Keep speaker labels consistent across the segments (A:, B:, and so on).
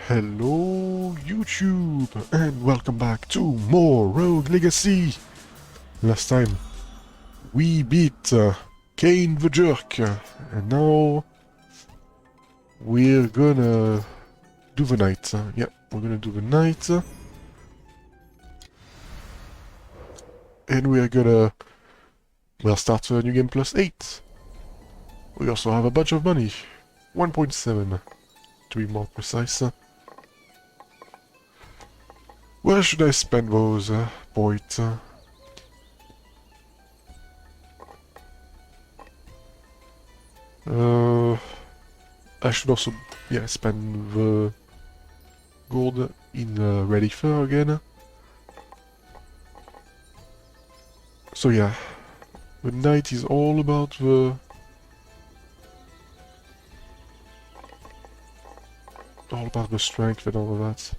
A: Hello YouTube and welcome back to more Rogue Legacy. Last time we beat Kane the Jerk and now we're gonna do the night. Yeah, we're gonna do the night and we're gonna start a new game +8. We also have a bunch of money, 1.7 to be more precise. Where should I spend those points? I should also, spend the gold in Ready Fur again. So yeah, the night is all about the strength and all of that.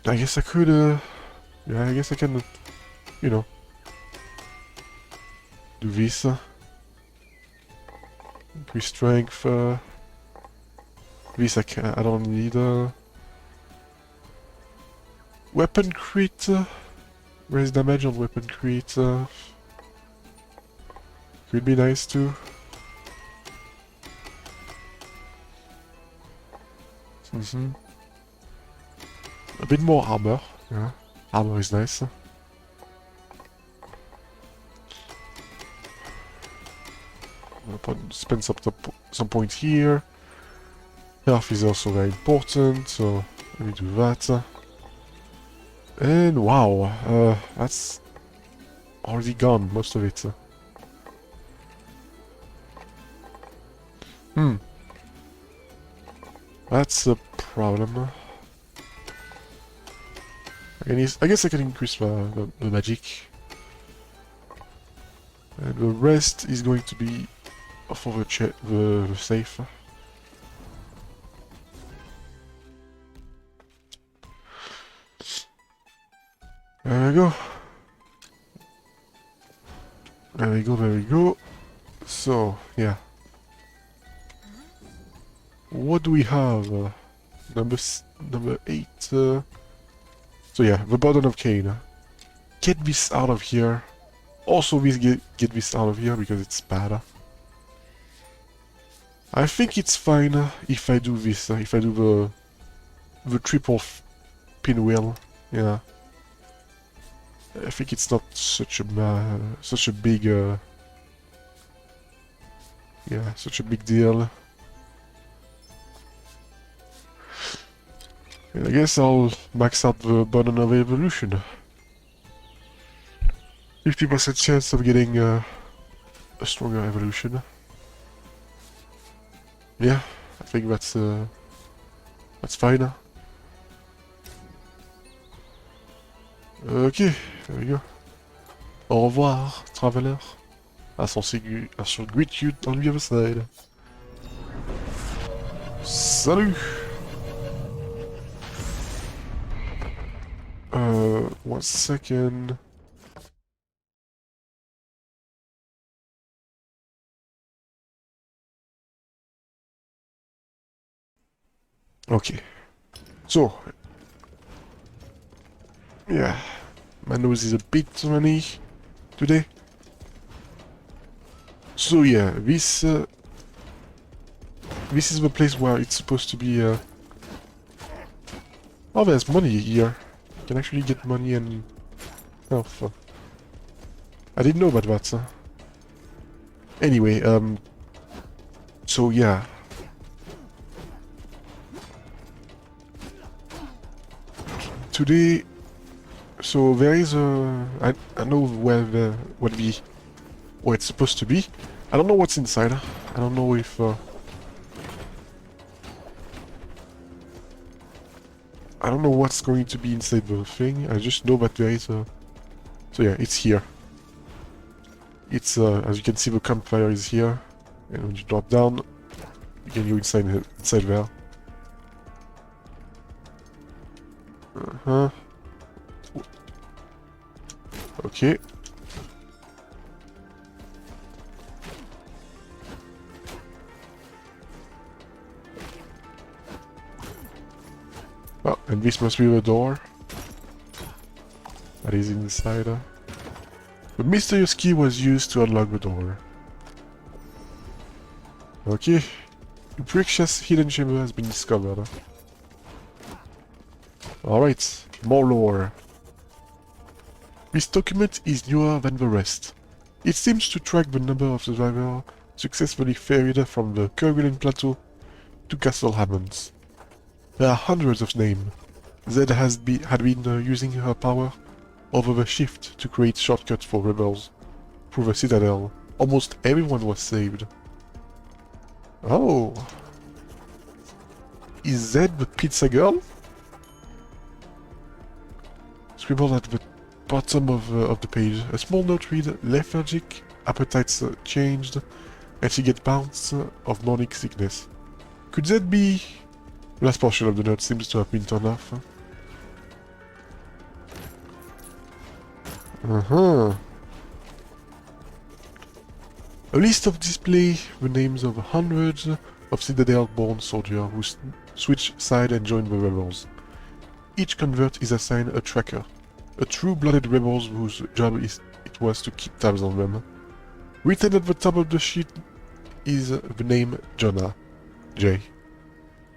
A: I guess I could, I guess I can, you know, do this. Increase strength. This I don't need. Weapon crit. Raise damage on weapon crit. Could be nice too. A bit more armor. Yeah, armor is nice. Spend some points here. Health is also very important, so let me do that. And wow, that's already gone, most of it. That's a problem. I guess I can increase the magic. And the rest is going to be for the safe. There we go. There we go, there we go. So, yeah. What do we have? Number 8. So yeah, the Burden of Kane. Get this out of here. Also, get this out of here because it's bad. I think it's fine if I do this. If I do the triple pinwheel. Yeah. I think it's not such a big such a big deal. And I guess I'll max out the Burden of Evolution. 50% chance of getting a stronger evolution. Yeah, I think that's fine. Ok, there we go. Au revoir, traveler. I shall greet you on the other side. Salut! 1 second. Okay. So. Yeah. My nose is a bit runny today. So yeah, this is the place where it's supposed to be, Oh, there's money here. You can actually get money and health. I didn't know about that. Anyway, so yeah. Today, so there is a... I know where it's supposed to be. I don't know what's inside. I don't know if... I don't know what's going to be inside the thing. I just know that there is a... So yeah, it's here. It's, as you can see, the campfire is here. And when you drop down, you can go inside there. Uh-huh. Okay. And this must be the door that is inside. The mysterious key was used to unlock the door. Okay. A precious hidden chamber has been discovered. Alright, more lore. This document is newer than the rest. It seems to track the number of survivors successfully ferried from the Kerguelen Plateau to Castle Hammonds. There are hundreds of names. Zed had been using her power over the shift to create shortcuts for rebels through the Citadel. Almost everyone was saved. Oh! Is Zed the pizza girl? Scribbled at the bottom of the page. A small note read, lethargic, appetites changed, and she gets bouts of morning sickness. Could that be... The last portion of the note seems to have been turned off. Uh-huh. A list of display the names of hundreds of Citadel-born soldiers who switched side and joined the rebels. Each convert is assigned a tracker, a true-blooded rebel whose job it was to keep tabs on them. Written at the top of the sheet is the name Jonah, J.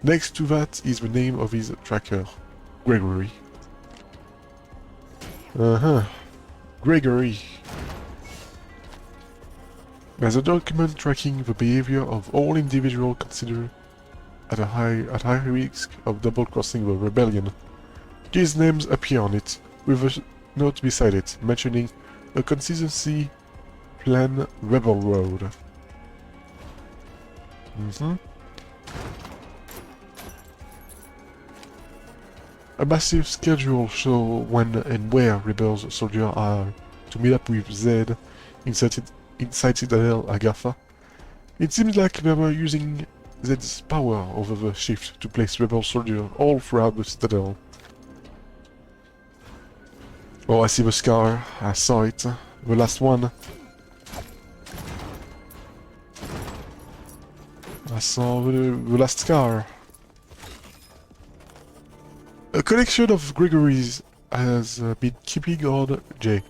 A: Next to that is the name of his tracker, Gregory. Uh-huh. Gregory. There's a document tracking the behavior of all individuals considered at high risk of double-crossing the rebellion. These names appear on it, with a note beside it, mentioning a contingency plan Rebel Road. A massive schedule shows when and where rebels soldiers are to meet up with Zed inside Citadel Agatha. It seems like they were using Zed's power over the shift to place rebel soldiers all throughout the Citadel. Oh, I see the scar. I saw it. The last one. I saw the last scar. A collection of Gregory's has been keeping on Jay.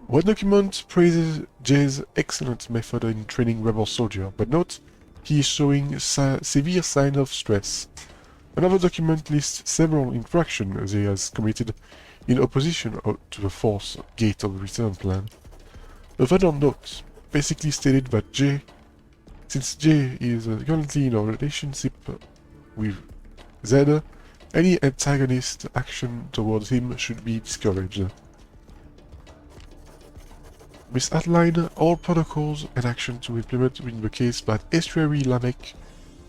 A: One document praises Jay's excellent method in training rebel soldiers, but note he is showing severe signs of stress. Another document lists several infractions he has committed in opposition to the Force Gate of Return plan. A final note basically stated that since Jay is currently in a relationship with Zed, any antagonist action towards him should be discouraged. This outlined all protocols and action to implement in the case that Estuary Lamek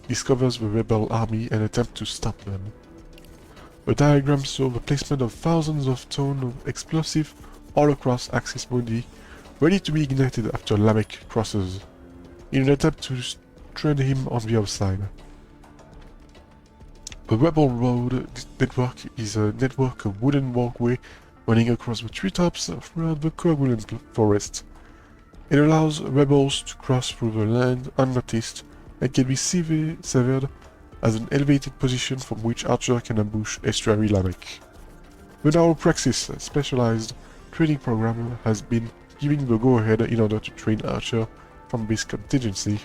A: discovers the rebel army and attempts to stop them. The diagram shows the placement of thousands of tons of explosive all across Axis Mundi, ready to be ignited after Lamek crosses, in an attempt to strand him on the outside. The Rebel Road network is a network of wooden walkway running across the treetops throughout the Kerguelen forest. It allows rebels to cross through the land unnoticed and can be severed as an elevated position from which Archer can ambush Estuary Lamek. The Now Praxis specialized training program has been giving the go-ahead in order to train Archer from this contingency.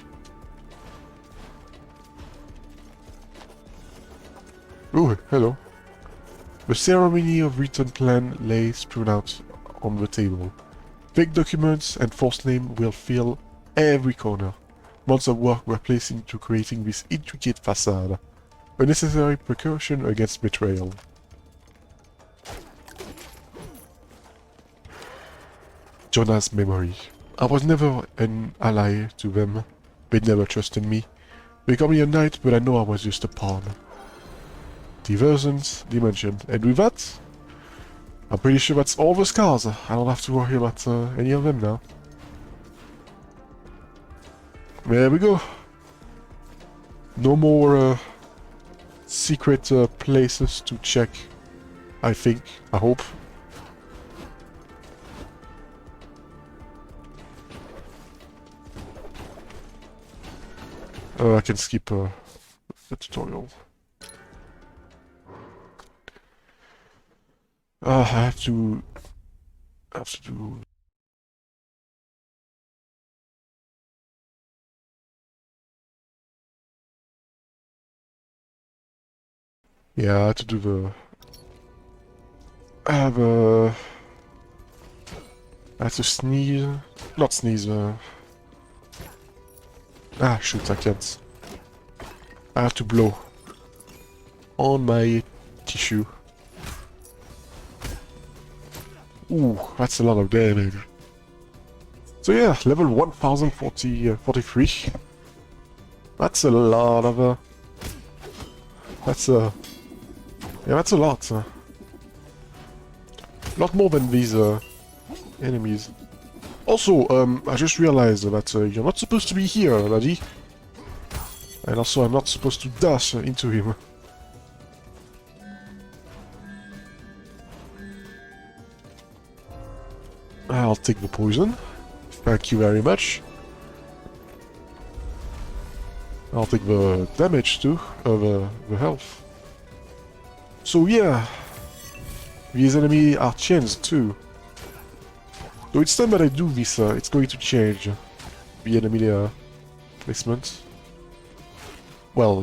A: Oh, hello. The ceremony of return plan lays strewn out on the table. Fake documents and false names will fill every corner. Months of work were placed into creating this intricate facade, a necessary precaution against betrayal. Jonah's memory. I was never an ally to them. They never trusted me. They called me a knight, but I know I was just a pawn. Diversions, dimension. And with that, I'm pretty sure that's all the scars. I don't have to worry about any of them now. There we go. No more secret places to check, I think. I hope. I can skip the tutorial. I have to... do... Yeah, I have to do the... I have a... I have to sneeze. Not sneeze, Ah, shoot, I can't. I have to blow. On my tissue. Ooh, that's a lot of damage. So yeah, level 1043. That's a lot of, that's, yeah, that's a lot. Lot more than these, enemies. Also, I just realized that you're not supposed to be here, laddie. And also, I'm not supposed to dash into him. I'll take the poison. Thank you very much. I'll take the damage too, the health. So yeah, these enemies are changed too. So it's time that I do this, it's going to change the enemy placement. Well,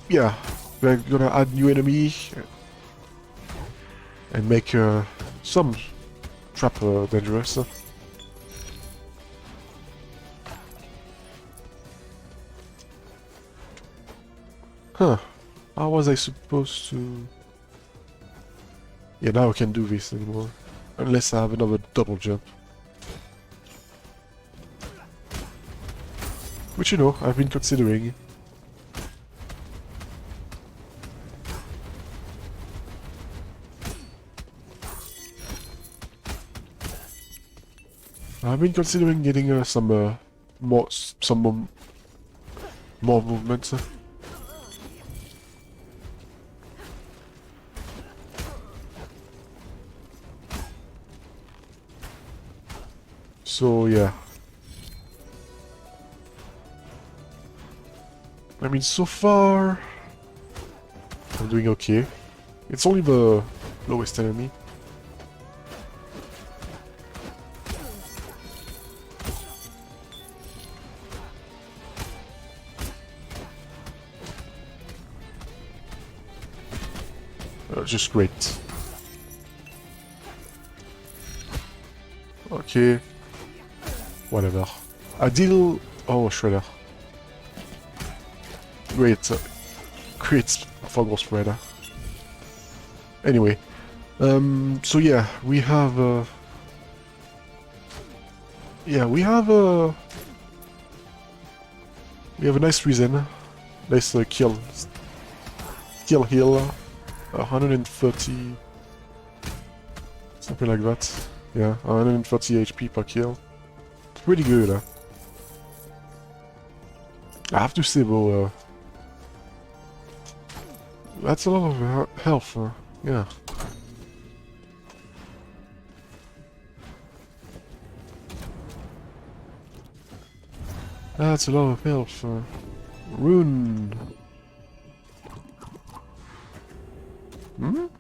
A: yeah, we're gonna add new enemy and make some trap dangerous. Huh, how was I supposed to... Yeah, now I can't do this anymore. Unless I have another double jump. Which, you know, I've been considering. I've been considering getting some more movement. So yeah. I mean, so far I'm doing okay. It's only the lowest enemy. Just great. Okay. Whatever. I deal... Oh, Shredder. Great. Great Foggle Spreader. Anyway. So yeah, we have... Yeah, we have a... We have a nice reason. Nice kill heal. 130... Something like that. Yeah, 130 HP per kill. Pretty good, huh? I have to say though, that's a lot of health, yeah. That's a lot of health. Rune.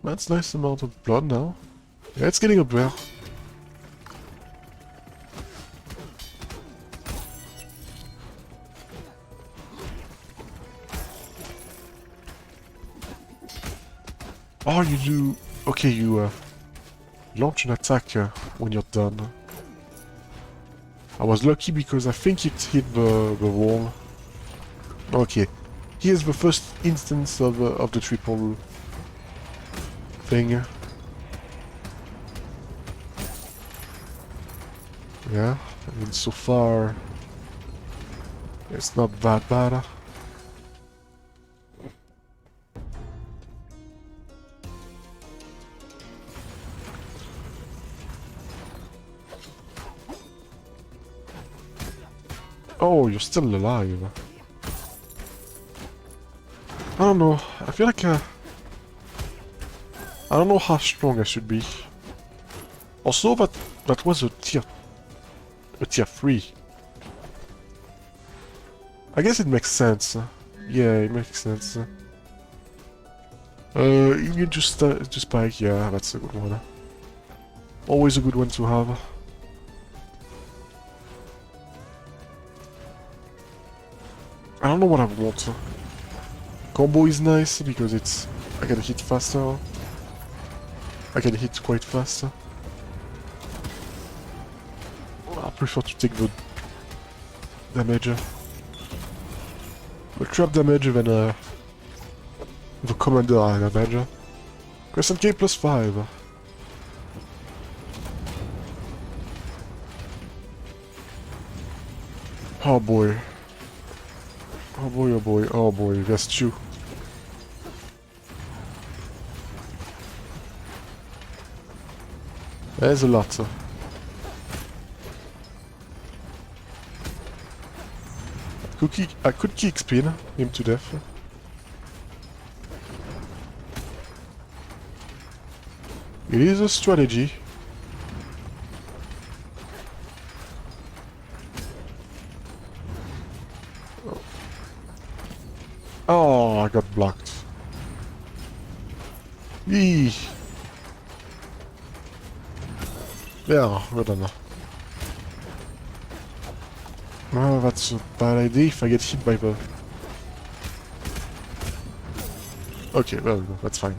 A: That's nice amount of blood now. Yeah, it's getting up there. Oh, you do... Okay, you launch an attack when you're done. I was lucky because I think it hit the wall. Okay. Here's the first instance of the triple thing. Yeah, I mean, so far it's not that bad. Oh, you're still alive. I don't know. I feel like I don't know how strong I should be. Also, that was a tier 3. I guess it makes sense. Yeah, it makes sense. Immune to spike, yeah, that's a good one. Always a good one to have. I don't know what I want. Combo is nice because I can hit faster. I can hit quite fast. I prefer to take the damage. The trap damage than the commander damage. Crescent K plus 5. Oh boy. Oh boy, oh boy, oh boy, there's two. There's a lot. I could kick spin him to death. It is a strategy. Oh, I got blocked. Eee. Yeah, well done. Oh, that's a bad idea if I get hit by the... Okay, well, that's fine.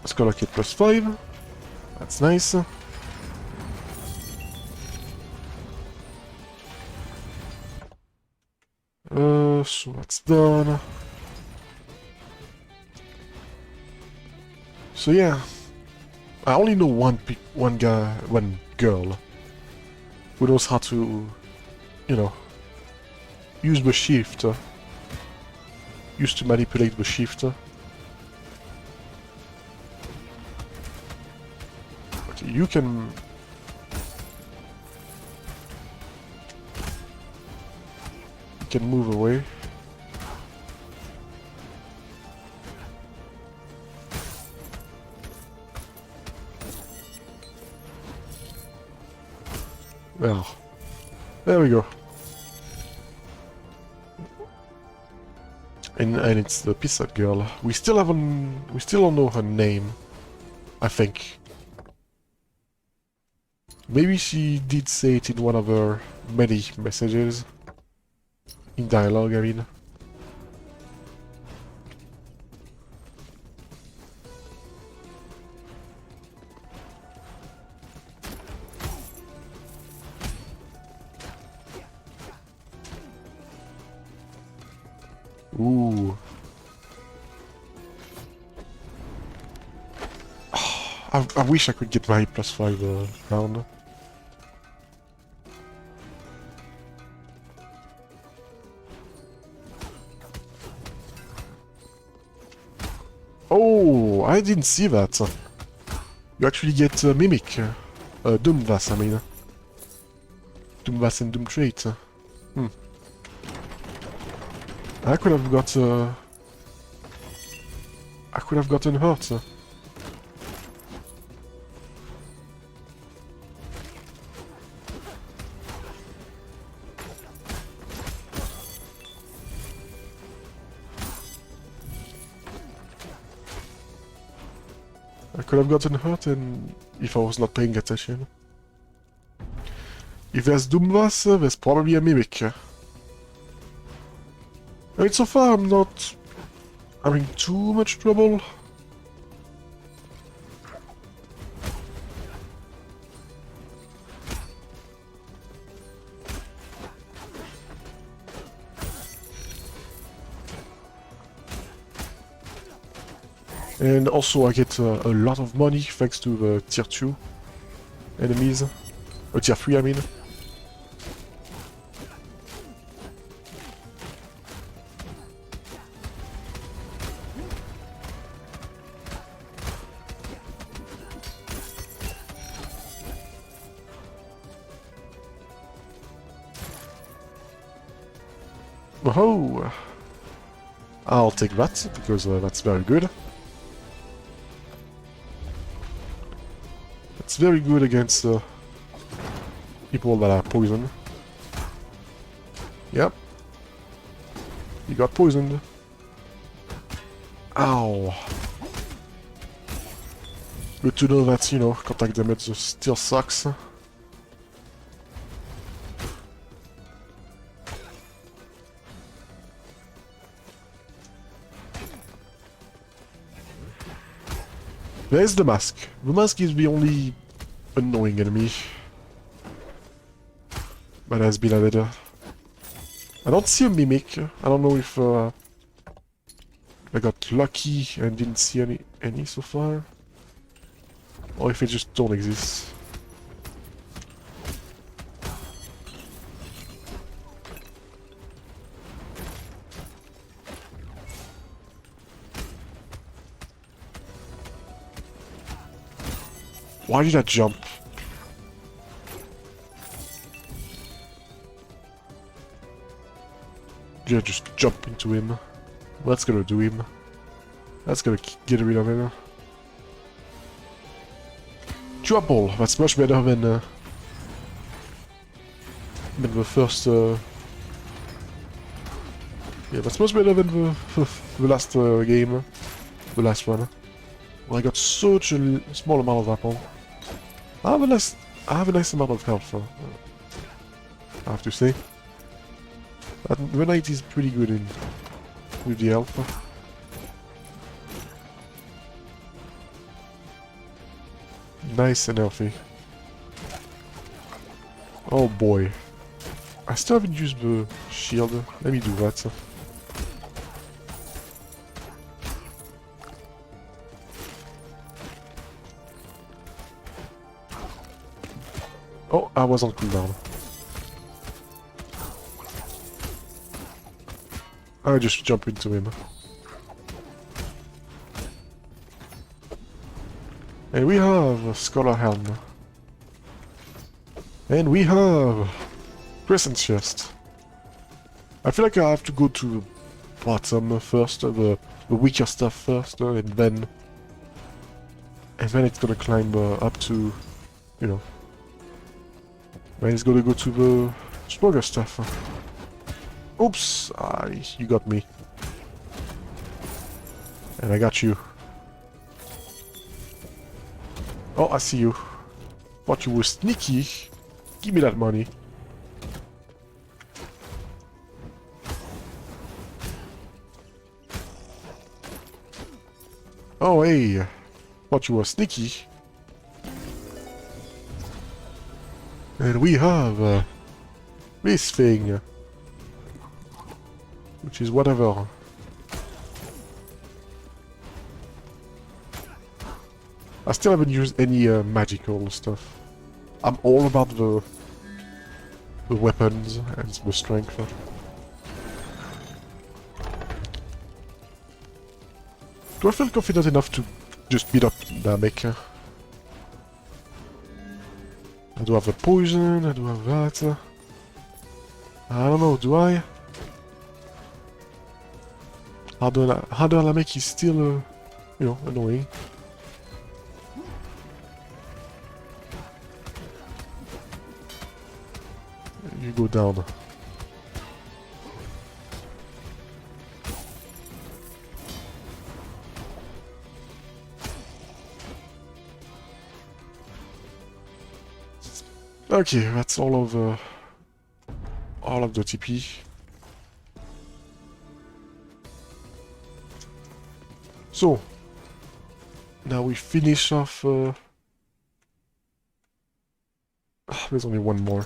A: Scholar Kit plus 5. That's nice. So that's done. So yeah, I only know one girl who knows how to, you know, use the shifter. Used to manipulate the shifter. Okay, you can. You can move away. Well, there we go. And it's the pizza girl. We still don't know her name, I think. Maybe she did say it in one of her many messages. In dialogue, I mean. Ooh. I wish I could get my +5 round. Oh, I didn't see that. You actually get Mimic. Doomvass, I mean. Doomvass and Doom Trait. I could have got... I could have gotten hurt. I could have gotten hurt and if I was not paying attention. If there's Doomvass, there's probably a Mimic. I mean, so far I'm not having too much trouble. And also I get a lot of money thanks to the tier 2 enemies. Tier 3 I mean. Oh! I'll take that, because that's very good. It's very good against people that are poisoned. Yep. He got poisoned. Ow. Good to know that, you know, contact damage still sucks. There's the mask. The mask is the only annoying enemy that has been added. I don't see a mimic. I don't know if I got lucky and didn't see any so far, or if they just don't exist. Why did I jump? Yeah, just jump into him. That's gonna do him. That's gonna get rid of him. Trouble. That's much better than the first. Yeah, that's much better than the last game. The last one. Well, I got such a small amount of apple. I have a nice amount of health. I have to say. The knight is pretty good in with the health. Nice and healthy. Oh boy. I still haven't used the shield. Let me do that. Oh, I was on cooldown. I just jump into him. And we have a Scholar Helm. And we have Crescent Chest. I feel like I have to go to the bottom first, the weaker stuff first, and then it's gonna climb up to, you know. Then it's gonna go to the stronger stuff. Oops! You got me. And I got you. Oh, I see you. Thought you were sneaky. Give me that money. Oh, hey. Thought you were sneaky. And we have this thing. Which is whatever. I still haven't used any magical stuff. I'm all about the weapons and the strength. Do I feel confident enough to just beat up Namek? I do have a poison, I do have that. I don't know, do I? Harder Namek is still, you know, annoying. You go down. Okay, that's all of the TP. So now we finish off. There's only one more.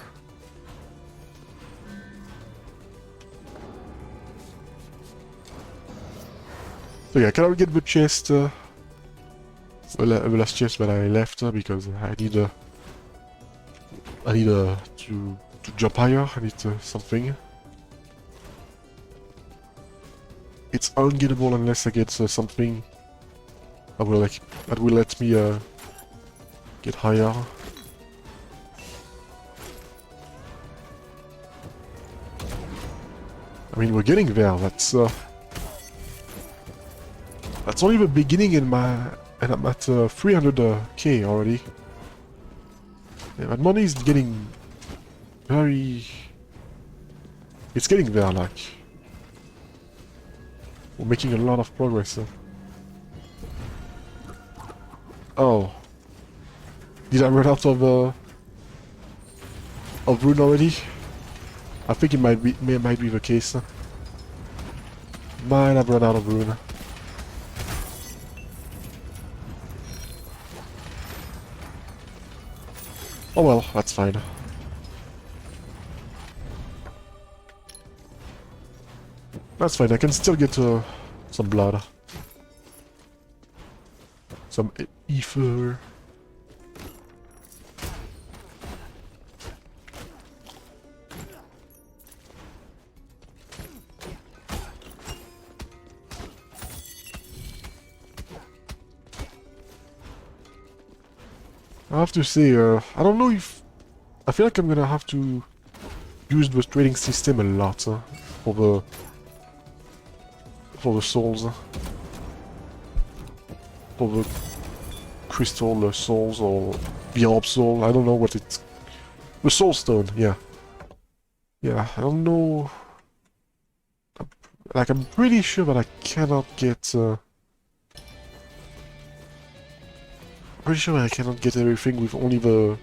A: So yeah, can I get the chest? The last chest that I left because I need to jump higher. I need something. It's ungettable unless I get something that will let me get higher. I mean, we're getting there. That's only the beginning and I'm at 300k already. Yeah, that money is getting very... It's getting there, like. We're making a lot of progress. Oh. Did I run out of rune already? I think it might be the case. Might have run out of rune. Oh well, that's fine. That's fine, I can still get some blood. Some ether. I have to say, I don't know if... I feel like I'm gonna have to use the trading system a lot for the souls. For the crystal souls or the orb soul, I don't know what it's... The soul stone, yeah. Yeah, I don't know... Like, I'm pretty sure that I cannot get... Pretty sure I cannot get everything with only the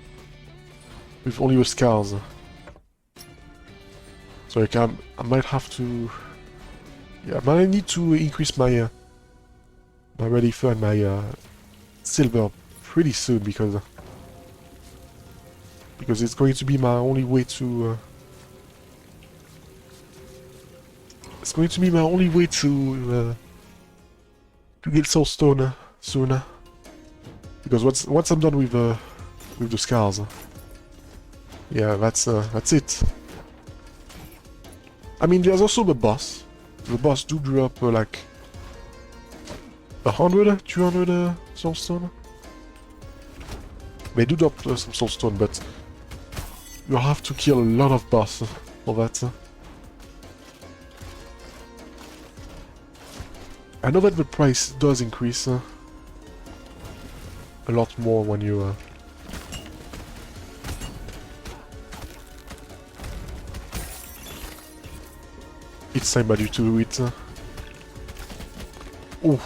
A: scars. So like I might have to... Yeah, I might need to increase my my red ether and my silver pretty soon because it's going to be my only way to it's going to be my only way to get soul stone sooner. Because once I'm done with the scars, yeah, that's it. I mean, there's also the boss. The boss do drop like 100, 200 soulstone. They do drop some soulstone, but you have to kill a lot of boss for that. I know that the price does increase a lot more when you it's time you to do it. Ooh.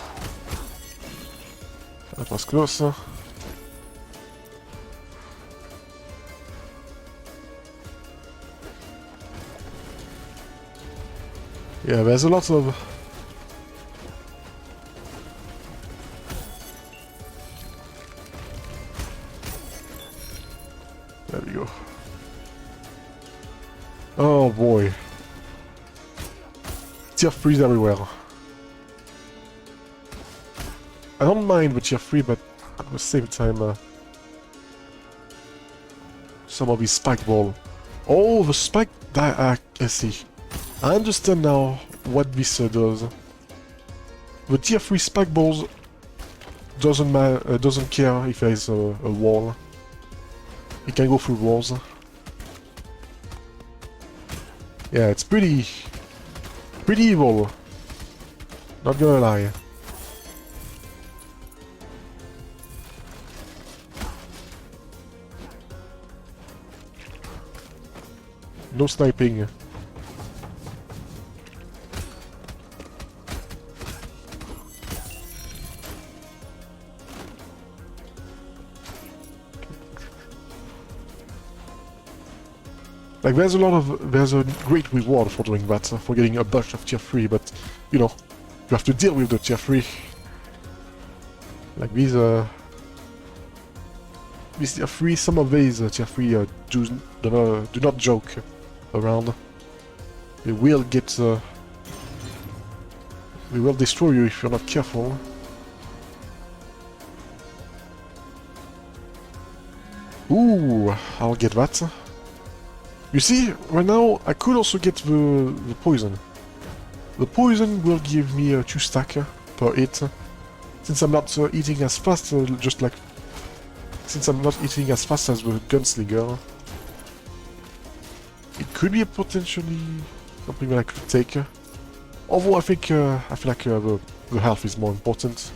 A: That was close. Yeah, there's a lot of... There we go. Oh boy. Tier 3s everywhere. I don't mind the tier 3, but at the same time, some of these spike ball. Oh, the spike... I see. I understand now what this does. The tier 3 spike balls doesn't care if there's a wall. It can go through walls. Yeah, it's pretty evil. Not gonna lie. No sniping. Like, there's a great reward for doing that, for getting a bunch of tier 3, but, you know, you have to deal with the tier 3. Like, these tier 3, some of these tier 3 do not joke around. They will get, they will destroy you if you're not careful. Ooh, I'll get that. You see, right now, I could also get the poison. The poison will give me 2 stack per hit. Since I'm not eating as fast, since I'm not eating as fast as the gunslinger, it could be potentially something that I could take. Although I feel like the health is more important.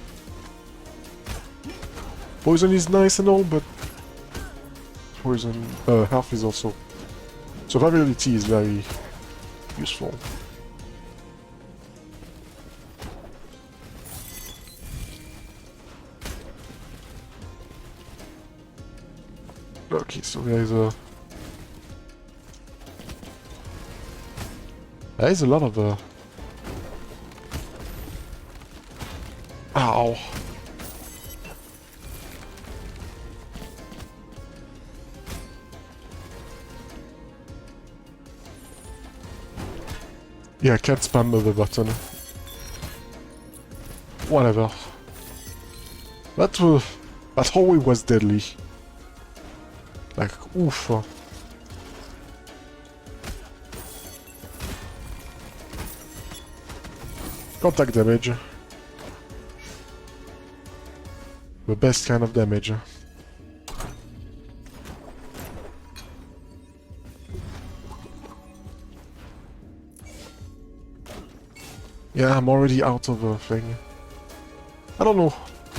A: Poison is nice and all, but poison health is also. Survivability is very useful. Okay, so there's a... There's a lot of... Ow! Yeah, I can't spam the button. Whatever. That hallway was deadly. Like, oof. Contact damage. The best kind of damage. Yeah, I'm already out of a thing. I don't know.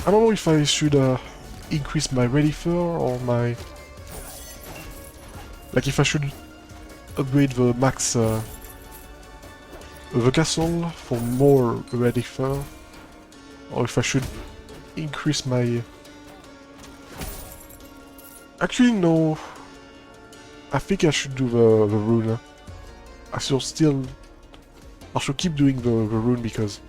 A: I don't know if I should increase my ready fur or my... Like if I should upgrade the max the castle for more ready fur, or if I should increase my... Actually no. I think I should do the rune. I should keep doing the rune because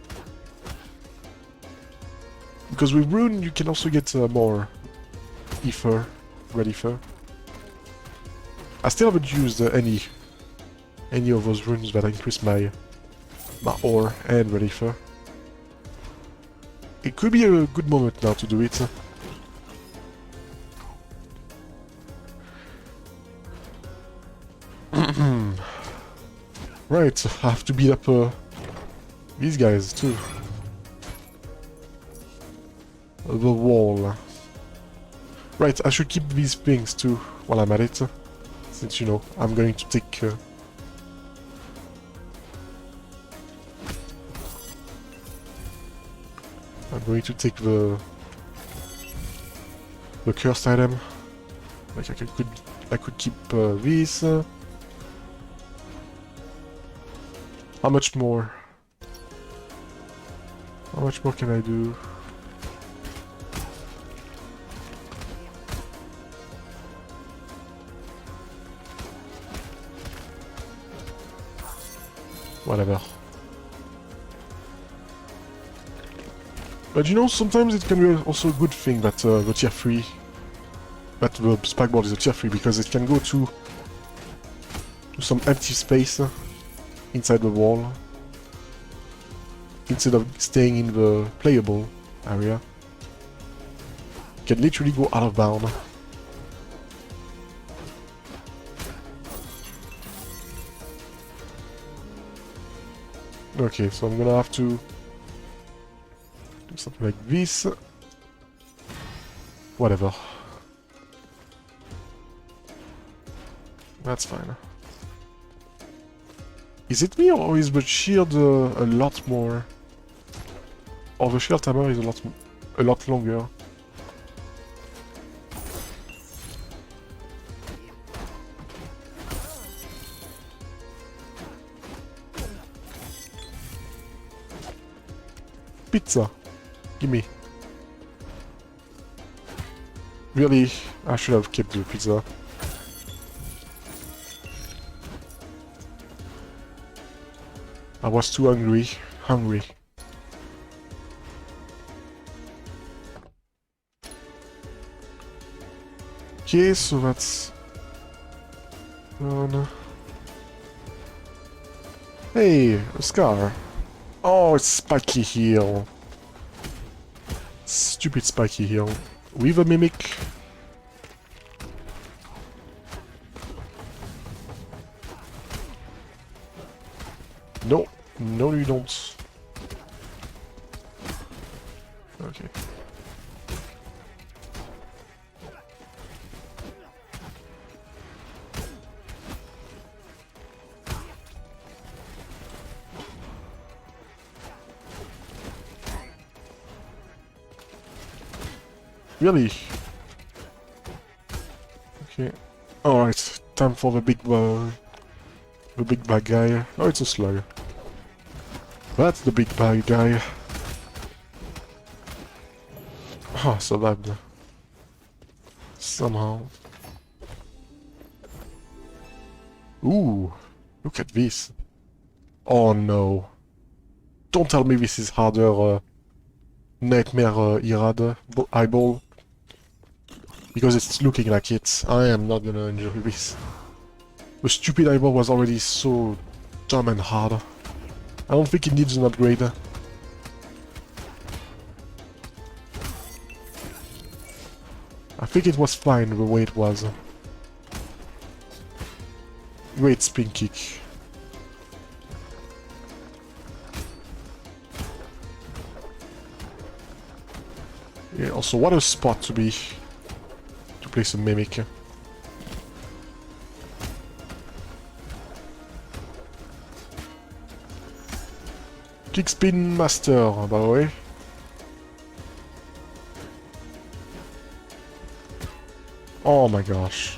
A: with rune you can also get more ether, ready fur. I still haven't used any of those runes that increase my ore and ready fur. It could be a good moment now to do it. Right, I have to beat up these guys too. The wall. Right, I should keep these things too while I'm at it. Since, you know, I'm going to take... I'm going to take the cursed item. Like I could keep these. How much more? How much more can I do? Whatever. But you know, sometimes it can be also a good thing that the tier 3... that the spikeboard is a tier 3, because it can go to some empty space inside the wall, instead of staying in the playable area. It can literally go out of bound. Okay, so I'm gonna have to do something like this. Whatever. That's fine. Is it me or is the shield a lot more? Or the shield timer is a lot longer? Pizza. Gimme. Really? I should have kept the pizza. I was too hungry. Okay, so that's done. Hey, a scar. Oh, it's Spiky Heel. Stupid Spiky Heel. With a mimic. No, no you don't. Okay. Really? Okay. Alright, time for the big bad guy. Oh, it's a slug. That's the big bad guy. Ah, survived. Somehow. Ooh, look at this. Oh no. Don't tell me this is harder Nightmare Irad eyeball. Because it's looking like it. I am not gonna enjoy this. The stupid eyeball was already so dumb and hard. I don't think it needs an upgrade. I think it was fine the way it was. Great spin kick. Yeah, also what a spot to be to place a Mimic. Kick spin master, by the way. Oh my gosh.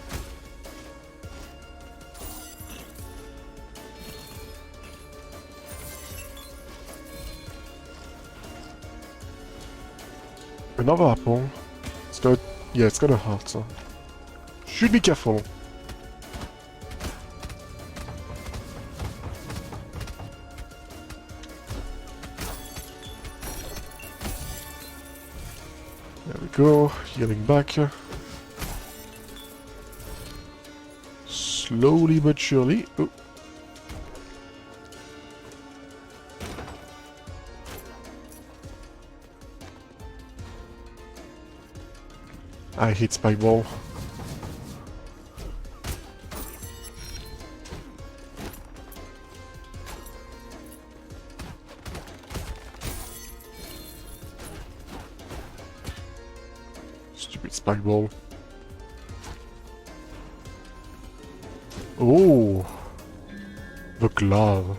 A: Another apple. It's gonna... yeah, it's gonna hurt. So. Should be careful. There we go. Healing back. Slowly but surely. Oh. I hit Spike Ball. Stupid Spike Ball. Oh! The glove.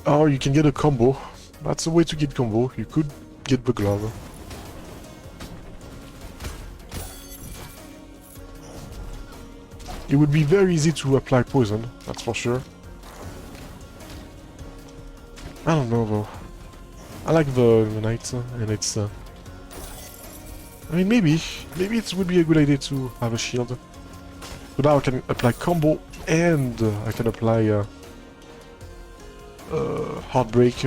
A: Oh, you can get a combo. That's a way to get combo. You could get the glove. It would be very easy to apply poison, that's for sure. I don't know though. I like the knight, and it's... I mean, maybe it would be a good idea to have a shield. So now I can apply combo, and I can apply Heartbreak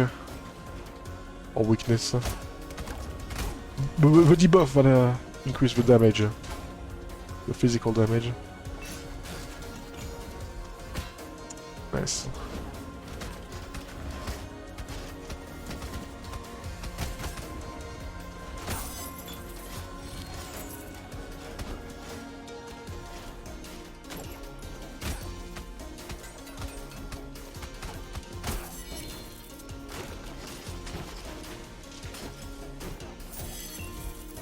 A: or Weakness. The debuff that increase the damage, the physical damage. Nice.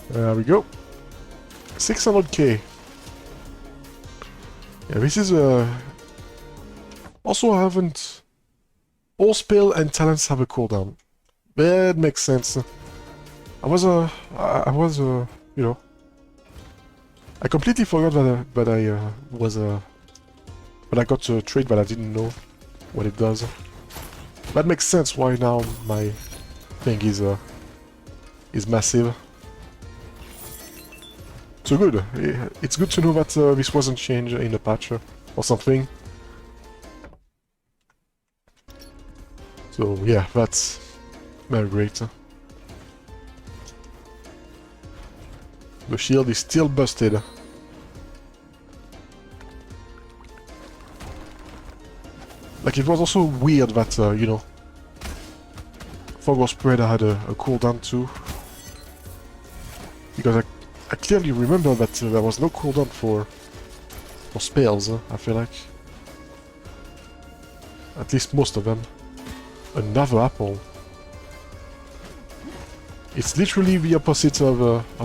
A: There we go. 600k. Yeah, this is also I haven't... all spell and talents have a cooldown. That makes sense. I was you know... I completely forgot that I got a trait but I didn't know what it does. That makes sense why now my thing is massive. So good. It's good to know that this wasn't changed in the patch or something. So yeah, that's very great. The shield is still busted. Like, it was also weird that, you know, Fog or Spread had a cooldown too. Because I clearly remember that there was no cooldown for spells, I feel like. At least most of them. Another apple. It's literally the opposite of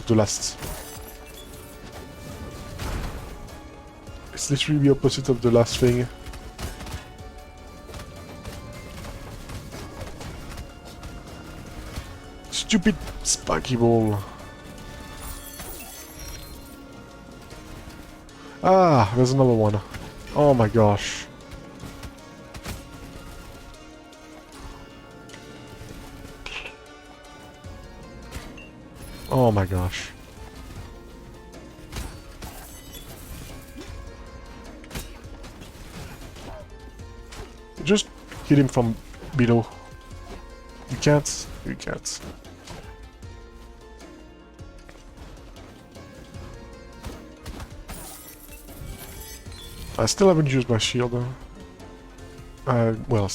A: the last. It's literally the opposite of the last thing. Stupid spiky ball. Ah, there's another one. Oh my gosh. Oh my gosh. Just hit him from below. You can't? You can't. I still haven't used my shield though. Well,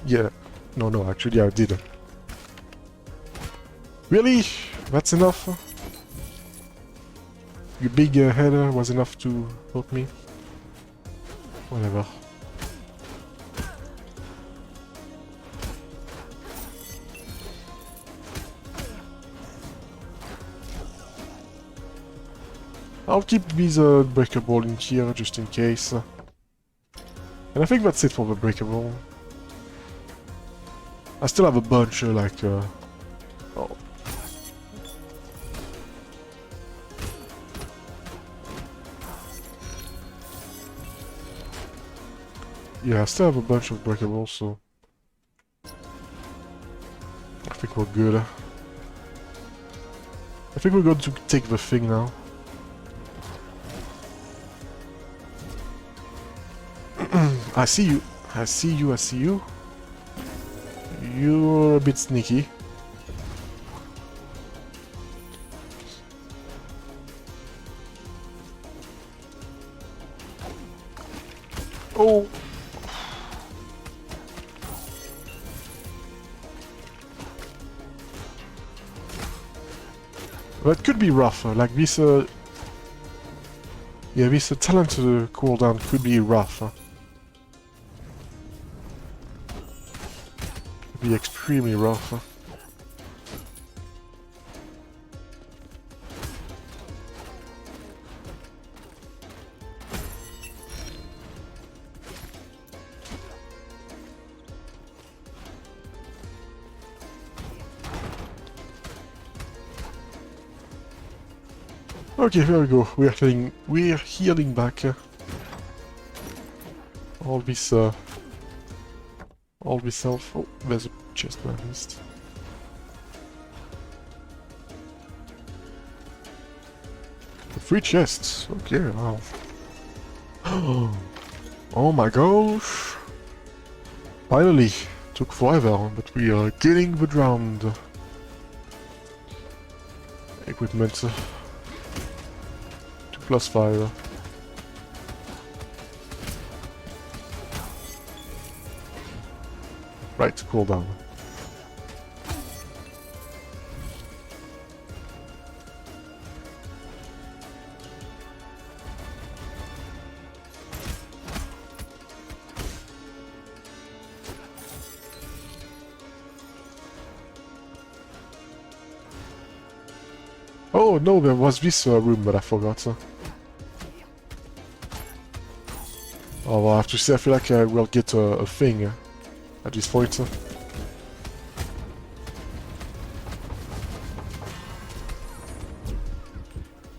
A: yeah. No, actually I did. Really? That's enough? Your big header was enough to help me? Whatever. I'll keep these breakable in here just in case. And I think that's it for the breakable. I still have a bunch like... oh. Yeah, I still have a bunch of breakables, so... I think we're good. I think we're going to take the thing now. I see you. I see you, I see you. You're a bit sneaky. Oh! That could be rough, like this, yeah, this talent cooldown could be rough. Could be extremely rough. Okay, here we go. We're healing back. All this health. Oh, there's a chest I missed. Three chests. Okay, wow. Oh my gosh! Finally, took forever, but we are getting the ground. Equipment. +5. Right, cooldown. Oh no, there was this room, but I forgot. Oh, well, I have to say, I feel like I will get a thing at this point.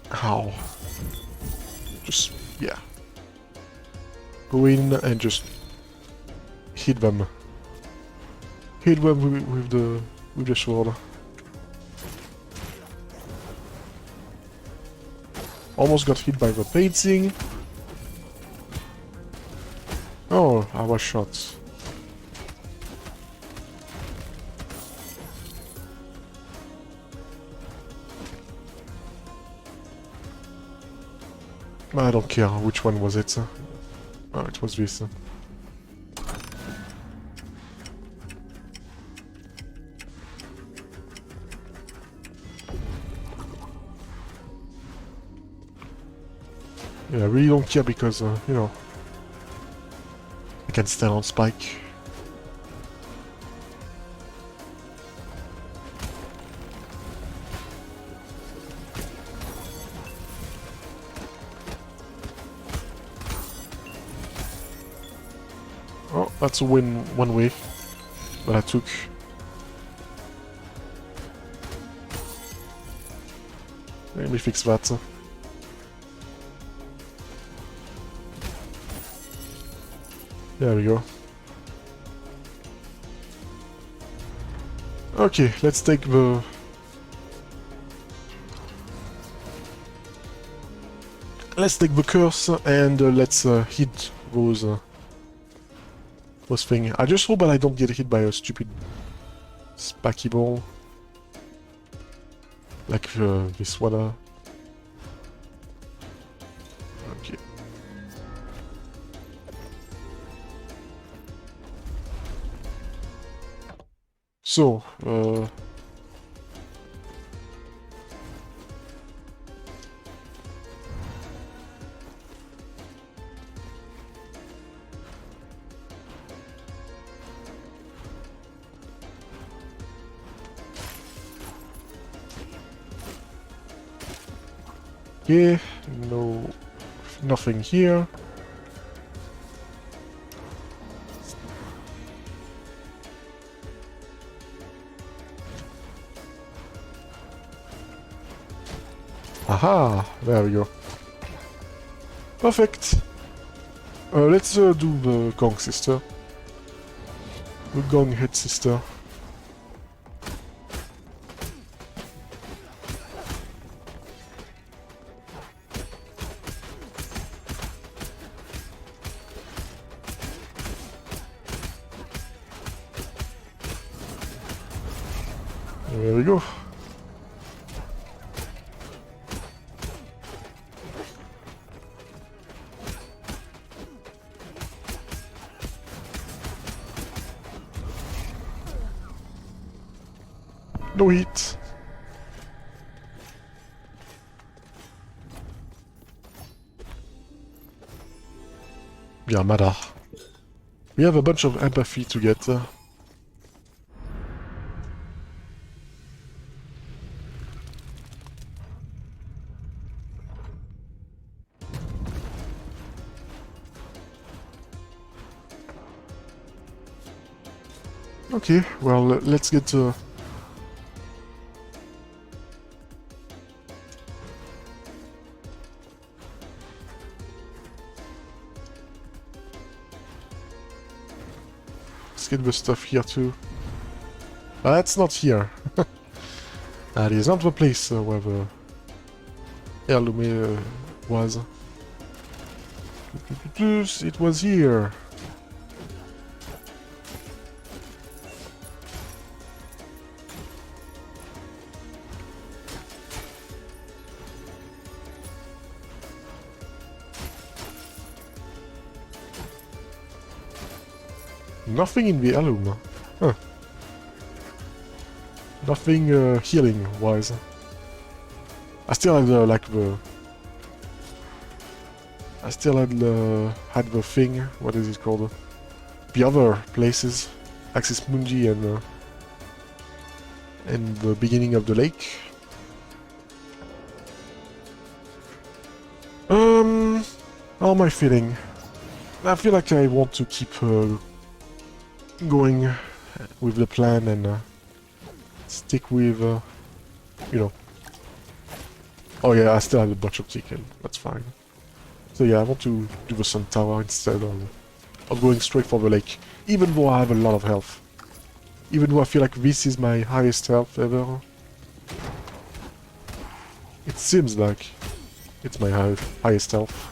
A: How? Just, yeah. Go in and just hit them. Hit them with the sword. Almost got hit by the painting. Oh, I was shot. I don't care which one was it. Oh, it was this. Yeah, I really don't care because, you know, I can stand on Spike. Oh, that's a win one way that I took. Let me fix that. There we go. Okay, let's take the... Let's take the curse and let's hit those... was thing. I just hope that I don't get hit by a stupid spacky ball. Like this one. Okay. So, yeah, no, nothing here. Aha, there we go. Perfect. Let's do the Gong Sister. The Gong Head Sister. There we go. No hit. Bien, Madar. We have a bunch of empathy to get. Okay, well, let's get let's get the stuff here too. That's not here. That is not the place where the heirloom was. It was here. Nothing in the heirloom. Huh. Nothing healing-wise. I still had I still had the thing. What is it called? The other places, Axis Mundi and the beginning of the lake. How am I feeling? I feel like I want to keep going with the plan and stick with, you know. Oh yeah, I still have a bunch of chicken. That's fine. So yeah, I want to do the Sun Tower instead of going straight for the lake. Even though I have a lot of health. Even though I feel like this is my highest health ever. It seems like it's my highest health.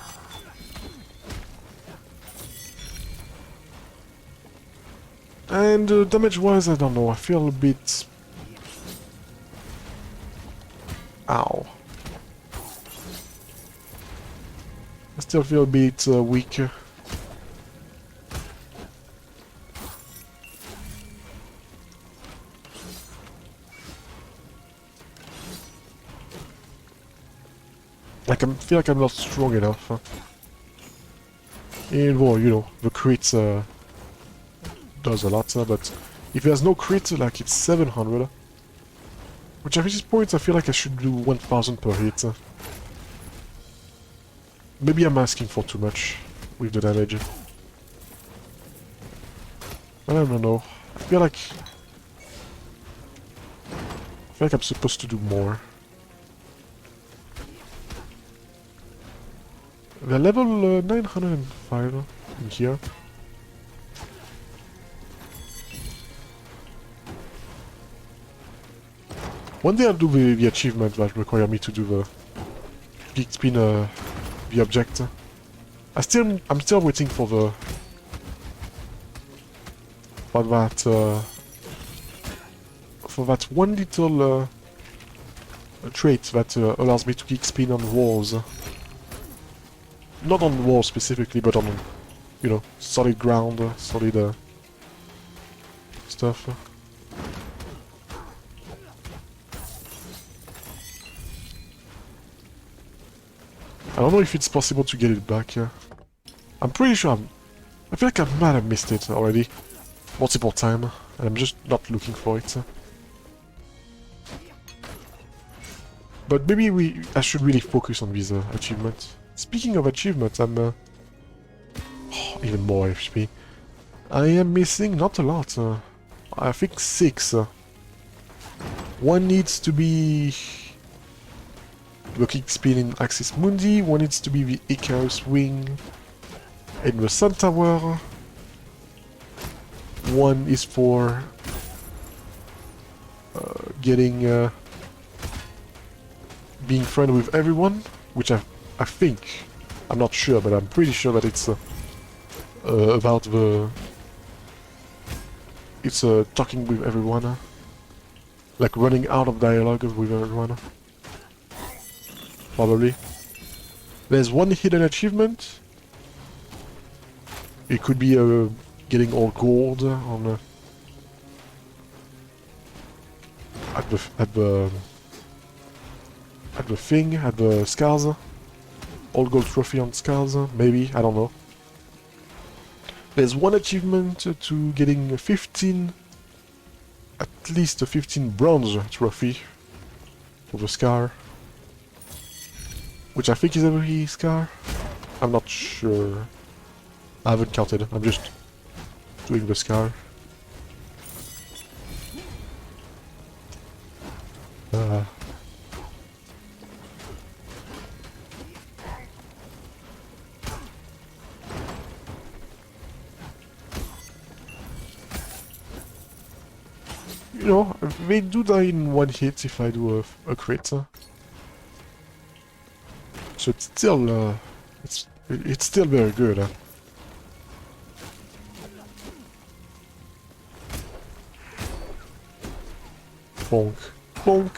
A: And damage-wise, I don't know. I feel a bit... Ow. I still feel a bit weak. Like, I feel like I'm not strong enough. And, well, you know, the crit does a lot, but if there's no crit, like, it's 700. Which at this point, I feel like I should do 1000 per hit. Maybe I'm asking for too much with the damage. I don't know. I feel like I'm supposed to do more. They're level 905 in here. One day I'll do the achievement that require me to do the big spin the object. I'm still waiting for for that one little trait that allows me to kick spin on walls. Not on walls specifically, but on, you know, solid ground, solid stuff. I don't know if it's possible to get it back. I'm pretty sure I feel like I might have missed it already. Multiple times, and I'm just not looking for it. But maybe I should really focus on these achievements. Speaking of achievements, I'm even more HP. I am missing not a lot. I think 6. One needs to be the kick spin in Axis Mundi. One needs to be the Icarus wing in the Sun Tower. One is for getting being friend with everyone, which I think, I'm not sure, but I'm pretty sure that it's about the... It's talking with everyone, like running out of dialogue with everyone. Probably. There's one hidden achievement. It could be getting all gold on at the thing, at the scars. All gold trophy on scars, maybe, I don't know. There's one achievement to getting 15, at least a 15 bronze trophy for the scar. Which I think is every scar. I'm not sure. I haven't counted, I'm just doing the scar. You know, they do die in one hit if I do a crit. So it's still, it's still very good. Bonk, bonk.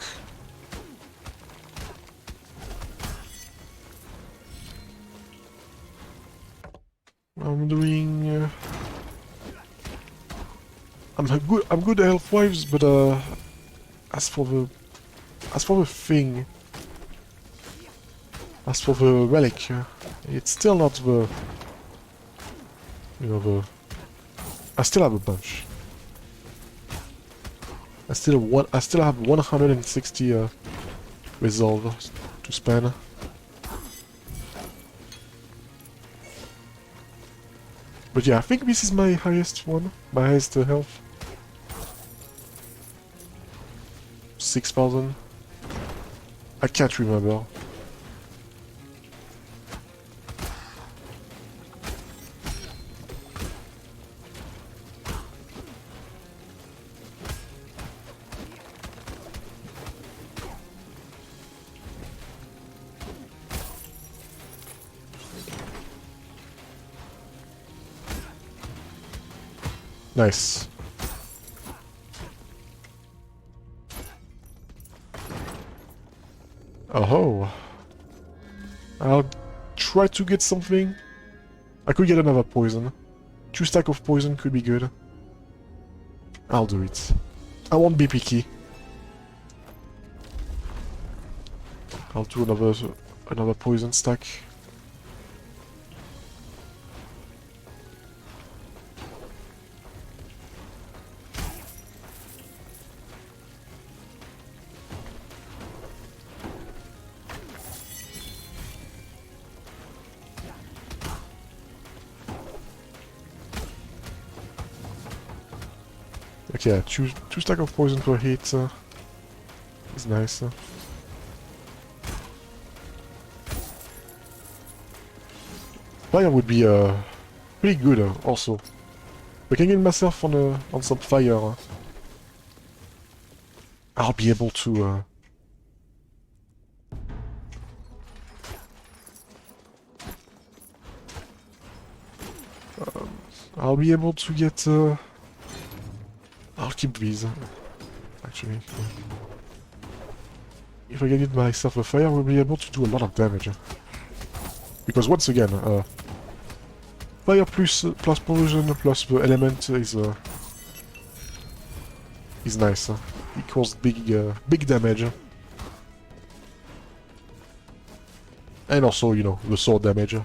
A: I'm doing. I'm good at health wives, but as for the thing, as for the relic, it's still not the, you know, the. I still have a bunch. I still have 160 resolve to spend. But yeah, I think this is my highest one, my highest health. 6,000. I can't remember. Nice. Oh, I'll try to get something. I could get another poison. 2 stacks of poison could be good. I'll do it. I won't be picky. I'll do another poison stack. Okay, yeah, two stacks of poison per hit is nice. Fire would be pretty good also. But I can get myself on some fire. I'll be able to. I'll be able to get keep these, actually. If I get myself a fire, we'll be able to do a lot of damage. Because once again, fire plus pollution plus the element is nice. Equals big damage. And also, you know, the sword damage.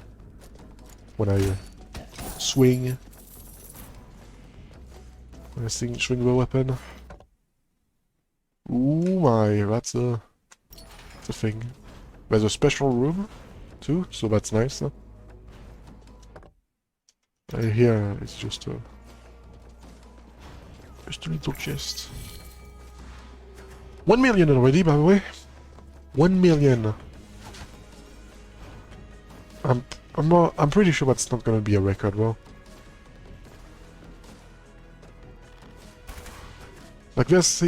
A: When I swing. When I swing the weapon. Ooh my, that's a thing. There's a special room too, so that's nice. Here it's just a little chest. 1 million already, by the way. 1 million. I'm pretty sure that's not gonna be a record, well. Like there's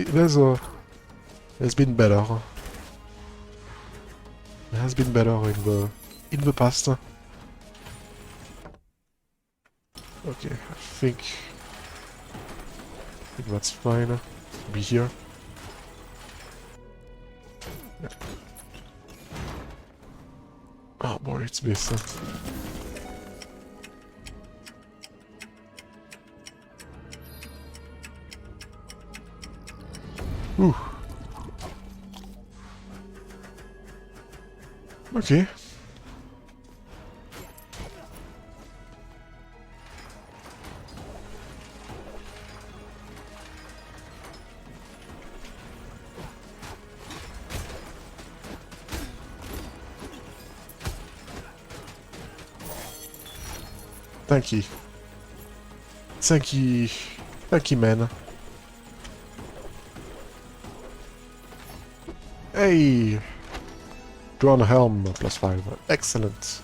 A: been better. It has been better in the past. Okay, I think that's fine. Be here. Yeah. Oh boy, it's this. Ooh. Okay. Thank you. Thank you. Thank you, man. Hey! Drawn helm, +5. Excellent.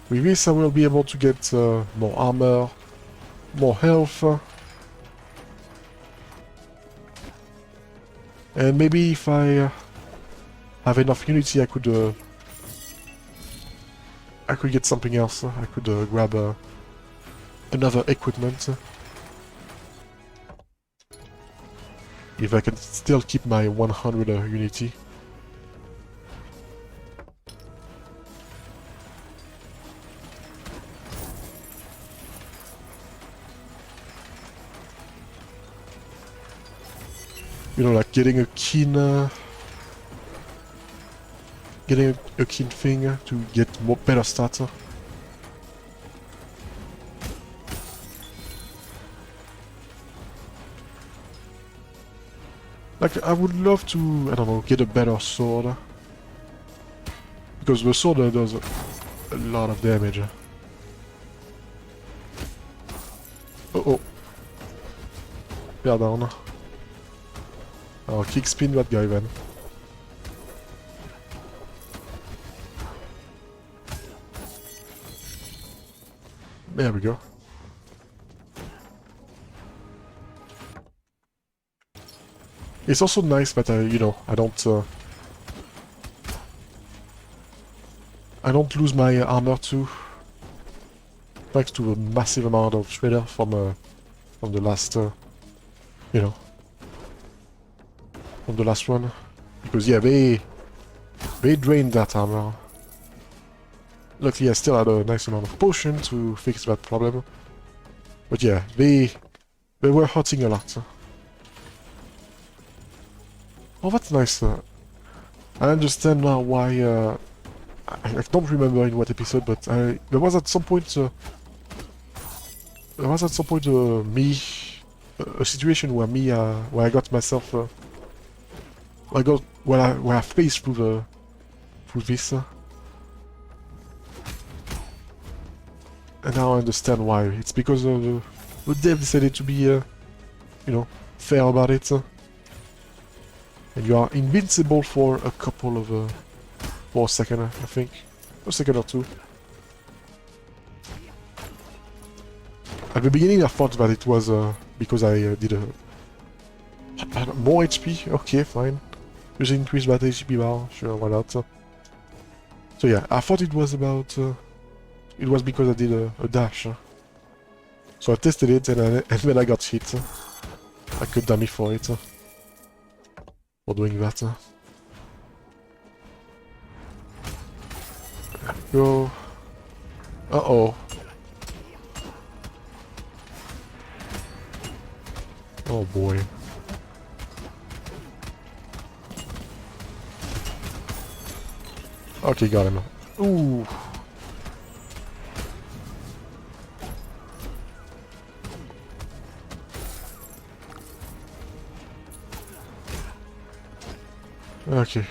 A: With this I will be able to get more armor, more health. And maybe if I have enough unity I could get something else. I could grab another equipment. If I can still keep my 100 unity. You know, like getting a keen thing to get better stats. Like, I would love to, I don't know, get a better sword. Because the sword does a lot of damage. Uh-oh. Pardon. I'll kick spin that guy then. There we go. It's also nice that you know, I don't lose my armor too, thanks to a massive amount of shredder from the last, you know, from the last one, because yeah, they drained that armor. Luckily, I still had a nice amount of potion to fix that problem, but yeah, they were hurting a lot. Oh, that's nice. I understand now why. I don't remember in what episode, but there was at some point. There was at some point a situation where where I got myself. Where I faced through this. And now I understand why. It's because the dev decided to be, you know, fair about it. And you are invincible for a couple of, for a second, I think. A second or two. At the beginning I thought that it was because I did more HP. Okay, fine. Just increase that HP bar. Sure, why not? So yeah, I thought it was about... it was because I did a dash. So I tested it and when I got hit, I could dummy for it. For doing that. There we go. Uh-oh. Oh boy. Okay, got him. Ooh. Okay.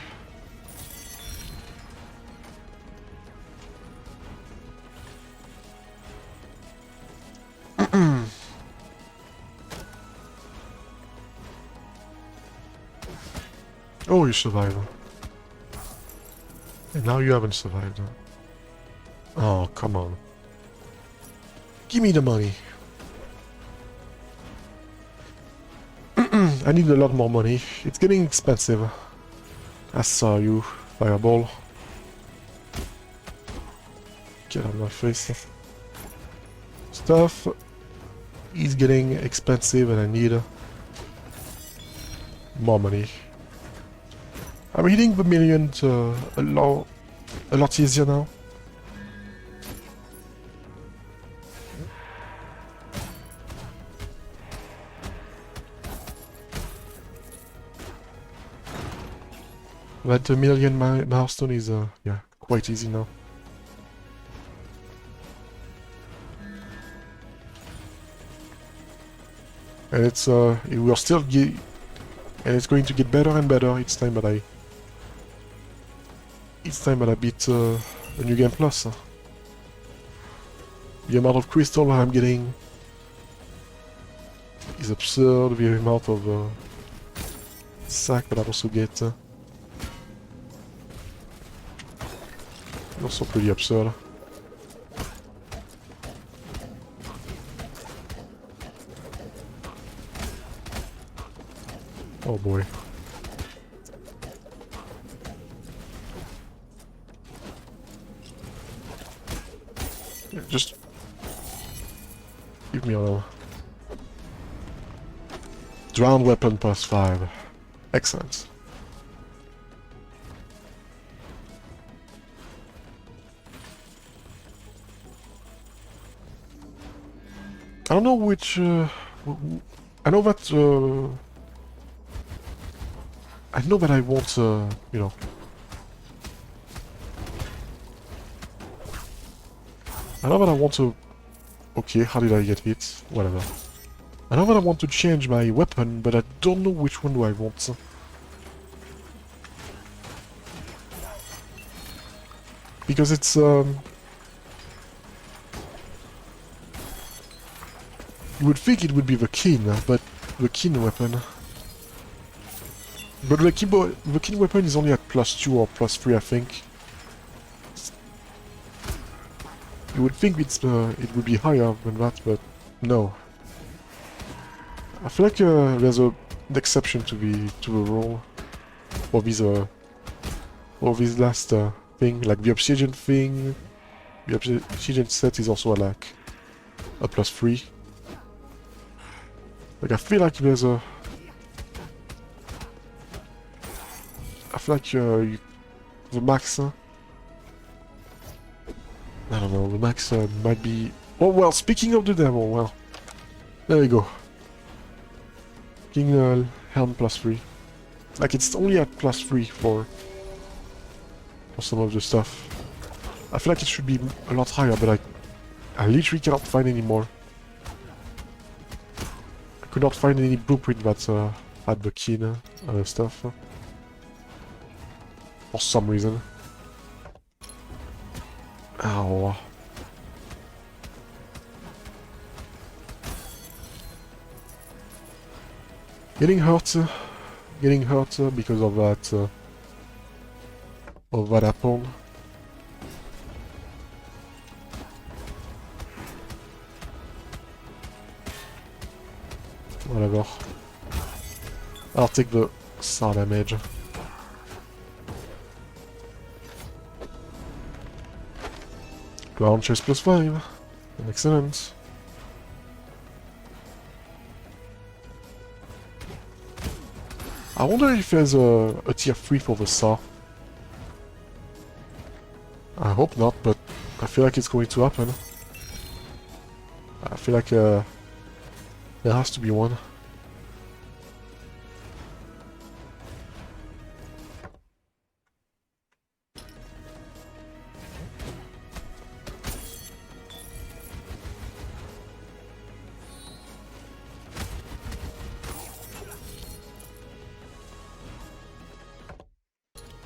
A: Oh, you survived. And now you haven't survived. Oh, come on. Give me the money. I need a lot more money. It's getting expensive. I saw you, fireball. Get out of my face. Stuff is getting expensive and I need more money. I'm hitting the million a lot easier now. But the million milestone is yeah, quite easy now. And it's it will still get, and it's going to get better and better each time that I beat a new game plus. The amount of crystal I'm getting is absurd. The amount of sack that I also get also pretty absurd. Oh boy. Yeah, just leave me alone. Drowned weapon plus 5. Excellent. I don't know which I know that I want you know, I know that I want to... Okay, how did I get hit? Whatever. I know that I want to change my weapon, but I don't know which one do I want. Because it's you would think it would be the kin, but the kin weapon. But the kin weapon is only at +2 or +3, I think. You would think it would be higher than that, but no. I feel like there's an exception to the rule for this last thing, like the obsidian thing. The obsidian set is also like a +3. Like I feel like there's a... I feel like the max... I don't know, the max might be... Oh well, speaking of the devil, well... There you go. King Helm +3. Like it's only at +3 for some of the stuff. I feel like it should be a lot higher, but I literally cannot find any more. I could not find any blueprint that had the kin stuff. For some reason. Ow. Getting hurt because of that apple. Whatever. I'll take the sound damage. Ground chest +5. Excellent. I wonder if there's a tier 3 for the saw. I hope not, but I feel like it's going to happen. I feel like there has to be one.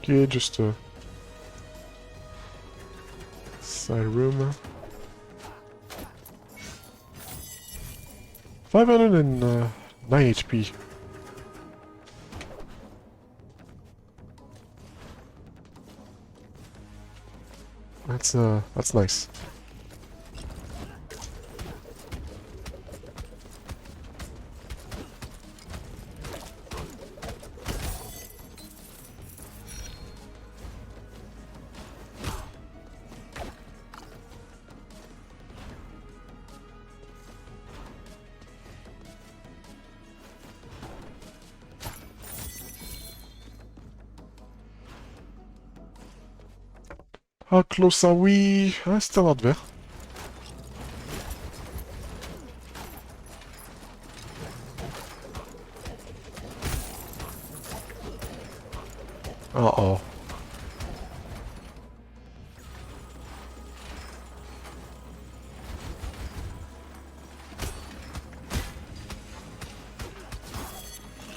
A: Okay, just a side room. 509 HP. That's nice. How close are we? Still not there. Uh-oh.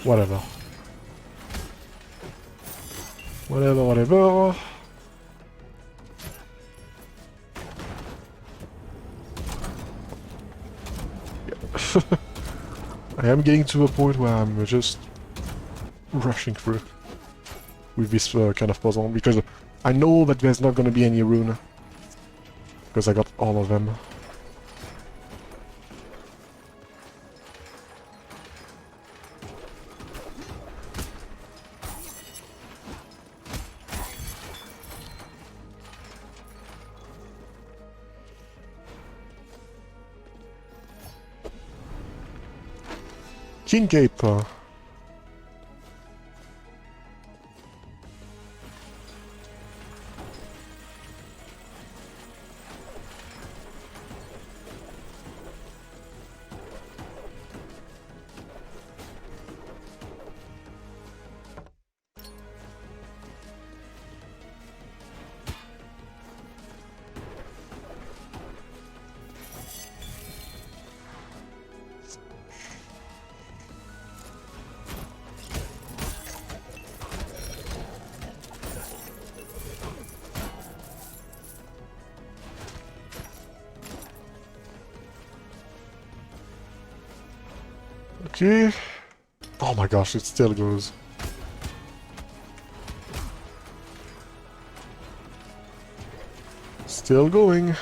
A: Whatever. Whatever. I am getting to a point where I'm just rushing through with this kind of puzzle, because I know that there's not gonna be any rune, because I got all of them. King Cape. Okay. Oh my gosh, it still goes. Still going.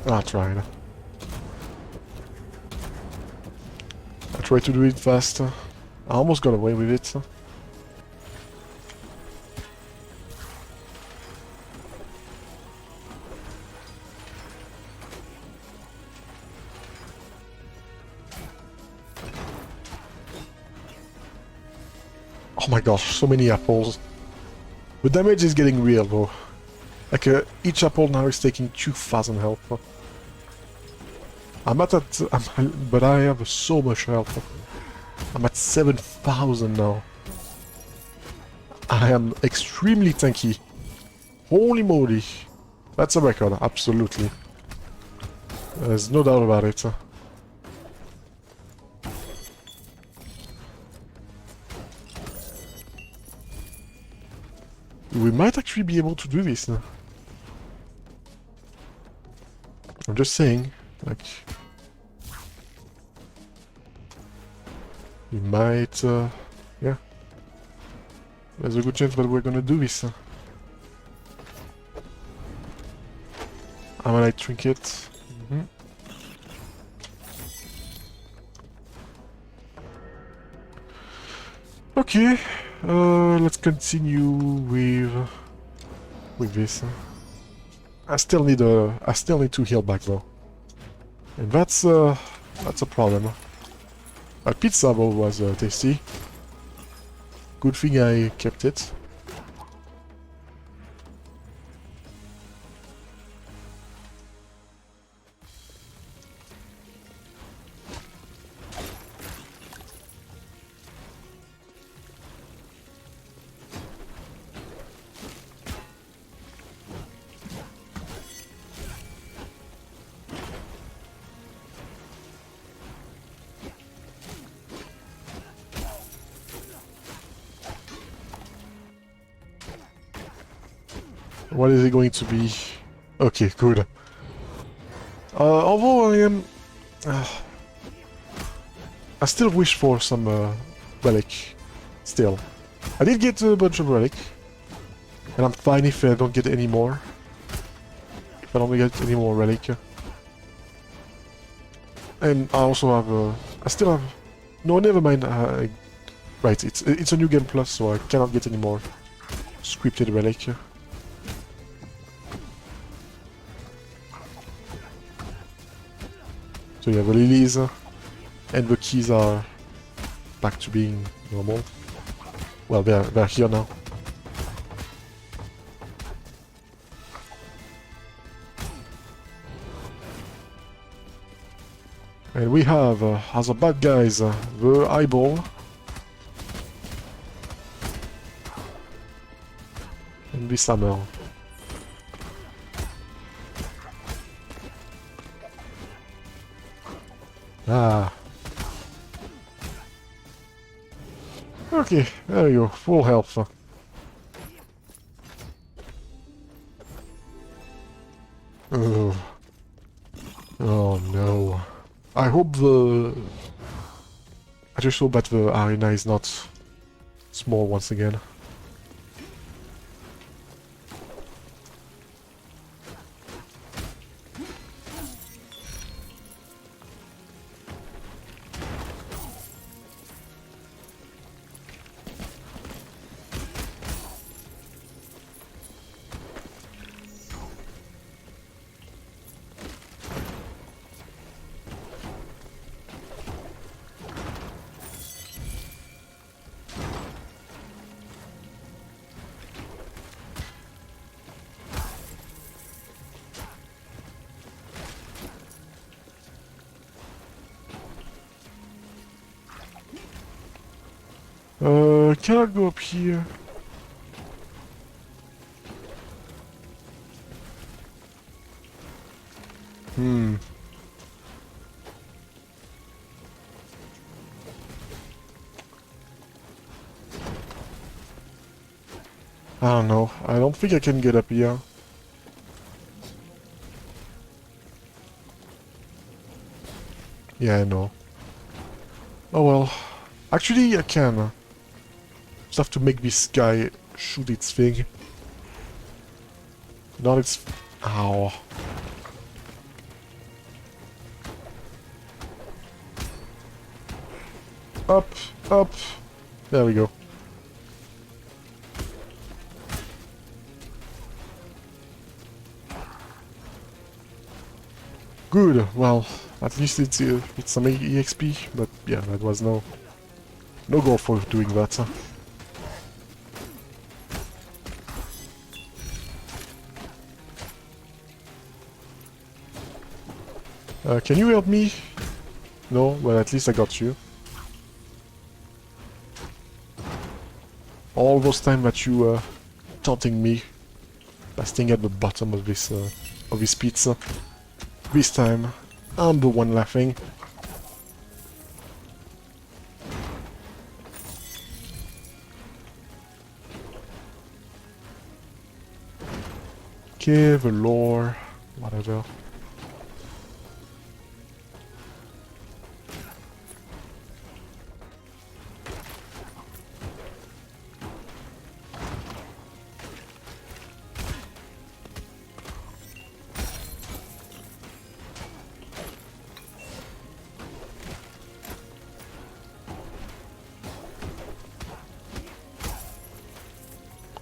A: I tried. I tried to do it faster. I almost got away with it. Oh my gosh, so many apples. The damage is getting real though. Like each apple now is taking 2000 health. I'm at that, but I have so much health. I'm at 7000 now. I am extremely tanky. Holy moly. That's a record, absolutely. There's no doubt about it. We might actually be able to do this now. I'm just saying, like... We might, yeah. There's a good chance that we're gonna do this. Ammonite trinket. Mm-hmm. Okay. let's continue with this. I still need to heal back though, and that's a problem. Pizza though was tasty. Good thing I kept it. What is it going to be? Okay, good. Although I still wish for some relic. Still, I did get a bunch of relic, and I'm fine if I don't get any more. If I don't get any more relic, and I also have I still have. No, never mind. Right, it's a new game plus, so I cannot get any more scripted relic. So yeah, the lilies and the keys are back to being normal. Well, they're here now. And we have, as a bad guys, the eyeball. And this hammer. Ah. Okay, there you go, full health. Oh. Oh no. I hope I just hope that the arena is not small once again. Can I go up here? I don't know. I don't think I can get up here. Yeah, I know. Oh well. Actually, I can. Just have to make this guy shoot its thing. Not its... Ow. Up, up. There we go. Good, well, at least it's some EXP, but yeah, that was no goal for doing that. Can you help me? No? Well, at least I got you. All those times that you taunting me by staying at the bottom of this pizza. This time, I'm the one laughing. Okay, the lore, whatever.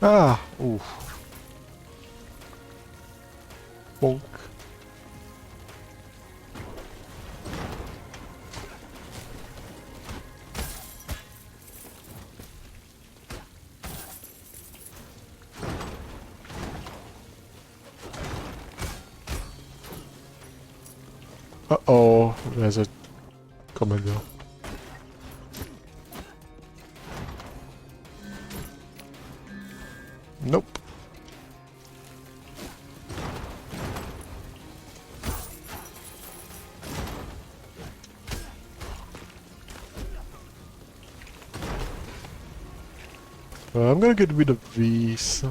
A: Ah! Ooh. Bonk. Uh-oh, there's a commander. Nope. I'm gonna get rid of these.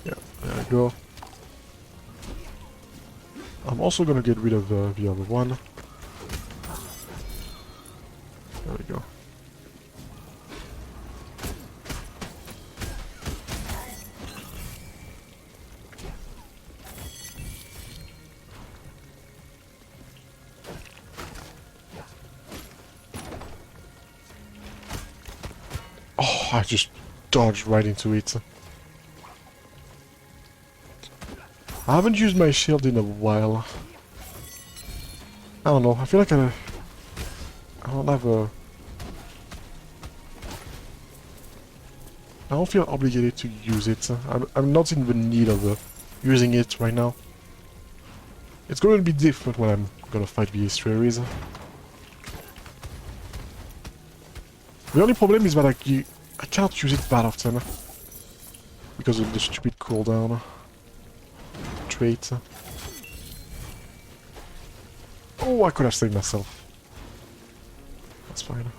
A: Yeah, there we go. I'm also gonna get rid of the other one. There we go. Oh, I just dodged right into it. I haven't used my shield in a while. I don't know, I feel like I don't have a... I don't feel obligated to use it. I'm not in the need of using it right now. It's going to be different when I'm gonna fight the Astraeus. The only problem is that I can't use it that often. Because of the stupid cooldown trait. Oh, I could have saved myself. That's fine.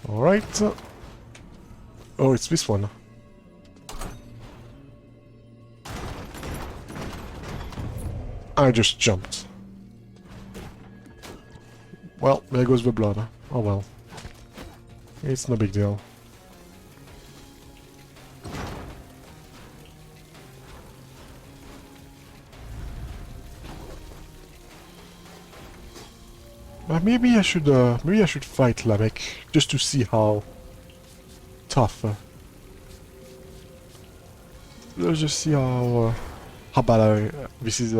A: Alright. Oh, it's this one. I just jumped. Well, there goes the blood. Oh well. It's no big deal. Maybe I should fight Lamek just to see how tough. Let's just see how bad this is.